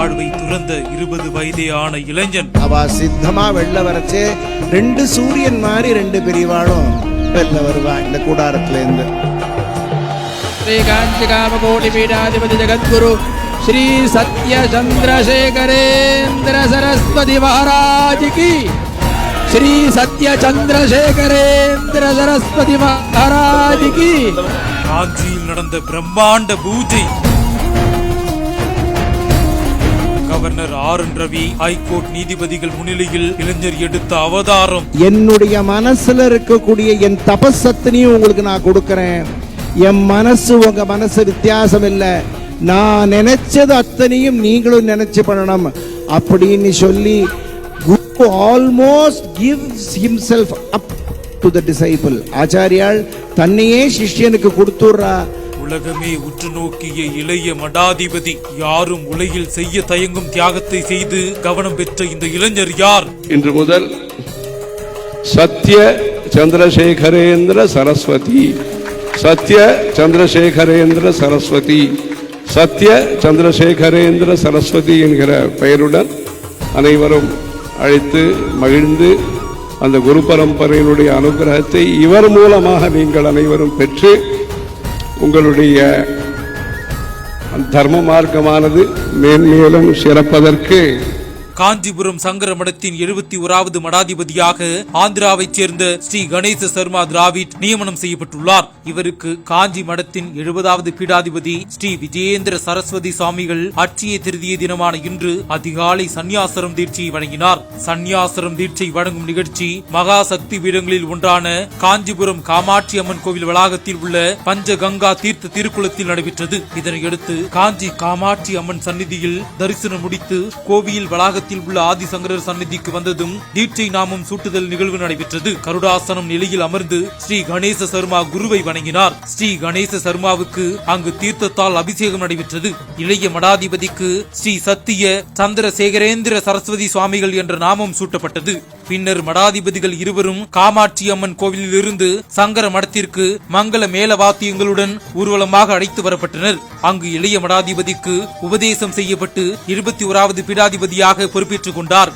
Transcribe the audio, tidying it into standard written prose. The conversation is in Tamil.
வாழ்வை துறந்த 20 வயதே ஆன இளைஞன். அவ சித்தமா வெள்ள வரச்சே 2 சூரியன் மாதிரி 2 பெரியவாளும் வெள்ள வருவா இந்த கூடாரத்துல இருந்து. ஸ்ரீ காஞ்சி காமகோடி பீடாதிபதி ஜெகத்குரு ஸ்ரீ சத்ய சந்திரசேகரேந்திர சரஸ்வதி மகாராஜ் கி, ஸ்ரீ சத்ய சந்திரசேகரேந்திர சரஸ்வதி மகாராஜ் கி. காஞ்சியில் நடந்த பிரம்மாண்ட பூஜை. Governor R. N.. ரவி, ஹைகோர்ட் நீதிபதிகள் முன்னிலையில் இளைஞர் எடுத்த அவதாரம். என்னுடைய மனசுல இருக்கக்கூடிய என் தபசத்தினையும் உங்களுக்கு நான் கொடுக்கிறேன். என் மனசு உங்க மனசு வித்தியாசம் இல்ல, நான் நினைச்சது அத்தனையும் நீங்களும் நினைச்சு பண்ணணும் அப்படின்னு சொல்லி Guru almost gives himself up to the disciple. ஆச்சாரியால் தன்னையே சிஷ்யனுக்கு கொடுத்துடுறா. உலகமே உற்று நோக்கிய இளைய மடாதிபதி, யாரும் உலகில் செய்ய தயங்கும் தியாகத்தை செய்து கவனம் பெற்ற இந்த இளைஞர் யார்? இன்று முதல் சத்ய சந்திரசேகரேந்திர சரஸ்வதி, சத்ய சந்திரசேகரேந்திர சரஸ்வதி, சத்ய சந்திரசேகரேந்திர சரஸ்வதி என்கிற பெயருடன் அனைவரும் அழைத்து மகிழ்ந்து அந்த குரு பரம்பரையினுடைய அனுகிரகத்தை இவர் மூலமாக நீங்கள் அனைவரும் பெற்று உங்களுடைய தர்ம மார்க்கமானது மேன்மேலும் சிறப்பதற்கு காஞ்சிபுரம் சங்கர மடத்தின் 71வது மடாதிபதியாக ஆந்திராவைச் சேர்ந்த ஸ்ரீ கணேச சர்மா திராவிட் நியமனம் செய்யப்பட்டுள்ளார். இவருக்கு காஞ்சி மடத்தின் 70வது பீடாதிபதி ஸ்ரீ விஜயேந்திர சரஸ்வதி சுவாமிகள் அட்சய திருதிய தினமான இன்று அதிகாலை சந்நியாசரம் தீட்சையை வழங்கினார். சந்நியாசரம் தீட்சை வழங்கும் நிகழ்ச்சி மகா சக்தி பீடங்களில் ஒன்றான காஞ்சிபுரம் காமாட்சி அம்மன் கோவில் வளாகத்தில் உள்ள பஞ்சகங்கா தீர்த்த திருக்குளத்தில் நடைபெற்றது. இதனையடுத்து காஞ்சி காமாட்சி அம்மன் சந்நிதியில் தரிசனம் முடித்து கோவில் வளாகத்தில் உள்ள ஆதிசங்கரர் சந்நிதிக்கு வந்ததும் தீட்சை நாமம் சூட்டுதல் நிகழ்வு நடைபெற்றது. கருடாசனம் நிலையில் அமர்ந்து ஸ்ரீ கணேச சர்மா குருவை வணங்கினார். ஸ்ரீ கணேச சர்மாவுக்கு அங்கு தீர்த்தத்தால் அபிஷேகம் நடைபெற்றது. இளைய மடாதிபதிக்கு ஸ்ரீ சத்திய சந்திரசேகரேந்திர சரஸ்வதி சுவாமிகள் என்ற நாமம் சூட்டப்பட்டது. பின்னர் மடாதிபதிகள் இருவரும் காமாட்சி அம்மன் கோவிலில் இருந்து சங்கர மடத்திற்கு மங்கள மேல வாத்தியங்களுடன் ஊர்வலமாக அழைத்து வரப்பட்டனர். அங்கு இளைய மடாதிபதிக்கு உபதேசம் செய்யப்பட்டு 21வது பீடாதிபதியாக பொறுப்பேற்றுக் கொண்டார்.